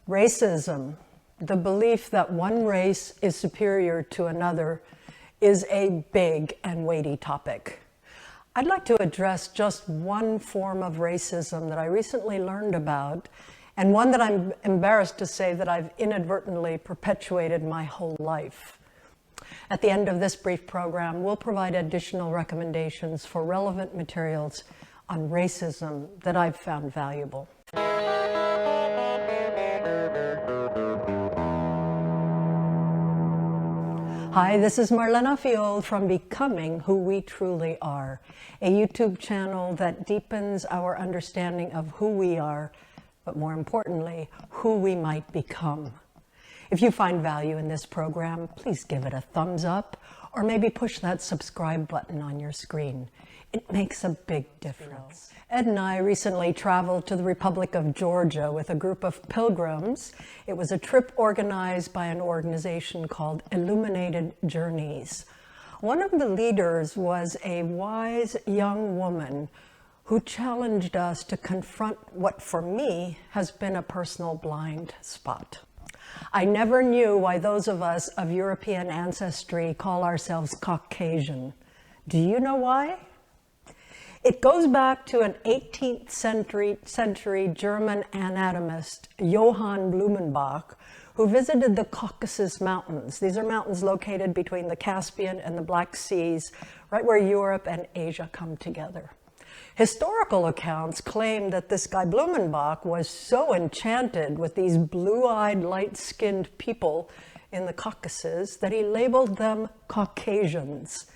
Racism, the belief that one race is superior to another, is a big and weighty topic. I'd like to address just one form of racism that I recently learned about, and one that I'm embarrassed to say that I've inadvertently perpetuated my whole life. At the end of this brief program, we'll provide additional recommendations for relevant materials on racism that I've found valuable. Hi, this is Marlena Fiol from Becoming Who We Truly Are, a YouTube channel that deepens our understanding of who we are, but more importantly, who we might become. If you find value in this program, please give it a thumbs up, or maybe push that subscribe button on your screen. It makes a big difference. Ed and I recently traveled to the Republic of Georgia with a group of pilgrims. It was a trip organized by an organization called Illuminated Journeys. One of the leaders was a wise young woman who challenged us to confront what for me has been a personal blind spot. I never knew why those of us of European ancestry call ourselves Caucasian. Do you know why? It goes back to an 18th century German anatomist, Johann Blumenbach, who visited the Caucasus Mountains. These are mountains located between the Caspian and the Black Seas, right where Europe and Asia come together. Historical accounts claim that this guy Blumenbach was so enchanted with these blue-eyed, light-skinned people in the Caucasus that he labeled them Caucasians.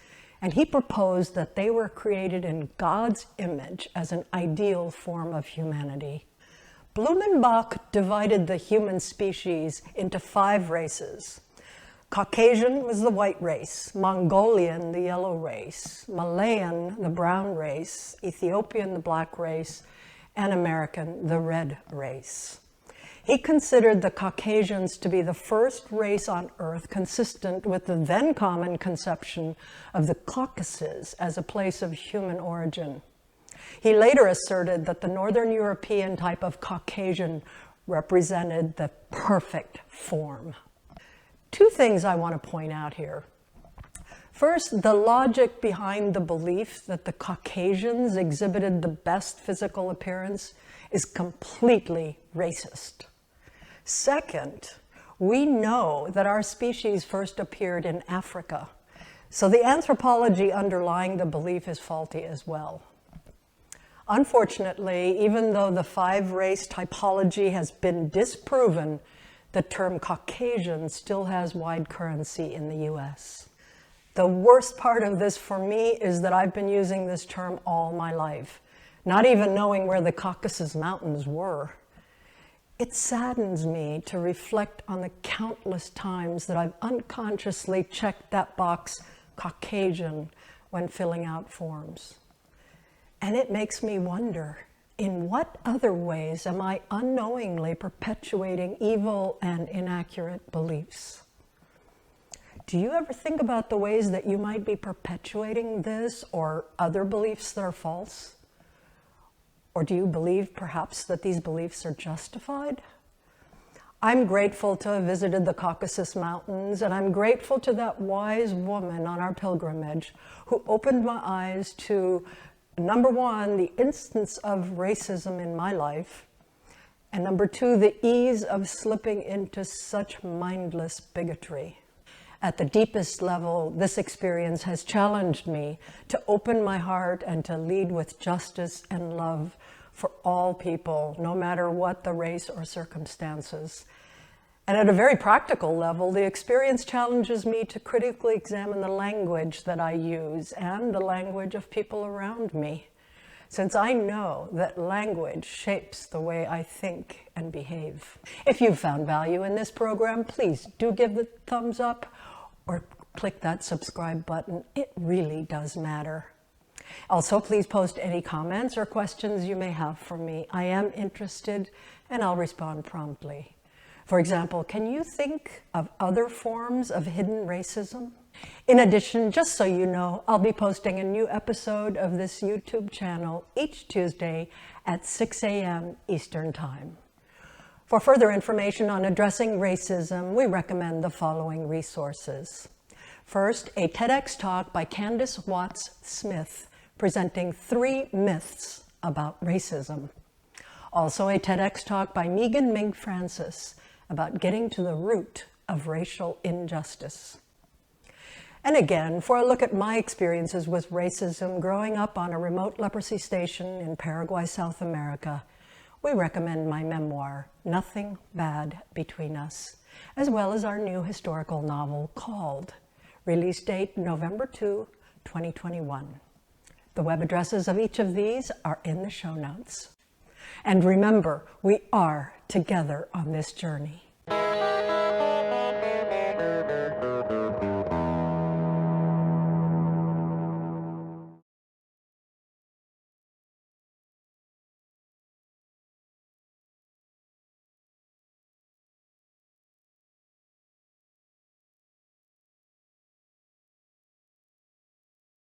And he proposed that they were created in God's image as an ideal form of humanity. Blumenbach divided the human species into 5 races. Caucasian was the white race, Mongolian the yellow race, Malayan the brown race, Ethiopian the black race, and American the red race. He considered the Caucasians to be the first race on Earth consistent with the then common conception of the Caucasus as a place of human origin. He later asserted that the Northern European type of Caucasian represented the perfect form. 2 things I want to point out here. First, the logic behind the belief that the Caucasians exhibited the best physical appearance is completely racist. Second, we know that our species first appeared in Africa, so the anthropology underlying the belief is faulty as well. Unfortunately, even though the 5-race typology has been disproven, the term Caucasian still has wide currency in the US. The worst part of this for me is that I've been using this term all my life, not even knowing where the Caucasus Mountains were. It saddens me to reflect on the countless times that I've unconsciously checked that box Caucasian when filling out forms. And it makes me wonder, in what other ways am I unknowingly perpetuating evil and inaccurate beliefs? Do you ever think about the ways that you might be perpetuating this or other beliefs that are false? Or do you believe perhaps that these beliefs are justified? I'm grateful to have visited the Caucasus Mountains, and I'm grateful to that wise woman on our pilgrimage who opened my eyes to, number 1, the instance of racism in my life, and number 2, the ease of slipping into such mindless bigotry. At the deepest level, this experience has challenged me to open my heart and to lead with justice and love for all people, no matter what the race or circumstances. And at a very practical level, the experience challenges me to critically examine the language that I use and the language of people around me, since I know that language shapes the way I think and behave. If you've found value in this program, please do give the thumbs up or click that subscribe button. It really does matter. Also, please post any comments or questions you may have for me. I am interested and I'll respond promptly. For example, can you think of other forms of hidden racism? In addition, just so you know, I'll be posting a new episode of this YouTube channel each Tuesday at 6 a.m. Eastern Time. For further information on addressing racism, we recommend the following resources. First, a TEDx talk by Candace Watts Smith presenting 3 myths about racism. Also, a TEDx talk by Megan Ming Francis about getting to the root of racial injustice. And again, for a look at my experiences with racism growing up on a remote leprosy station in Paraguay, South America, we recommend my memoir, Nothing Bad Between Us, as well as our new historical novel, Called, release date November 2, 2021. The web addresses of each of these are in the show notes. And remember, we are together on this journey.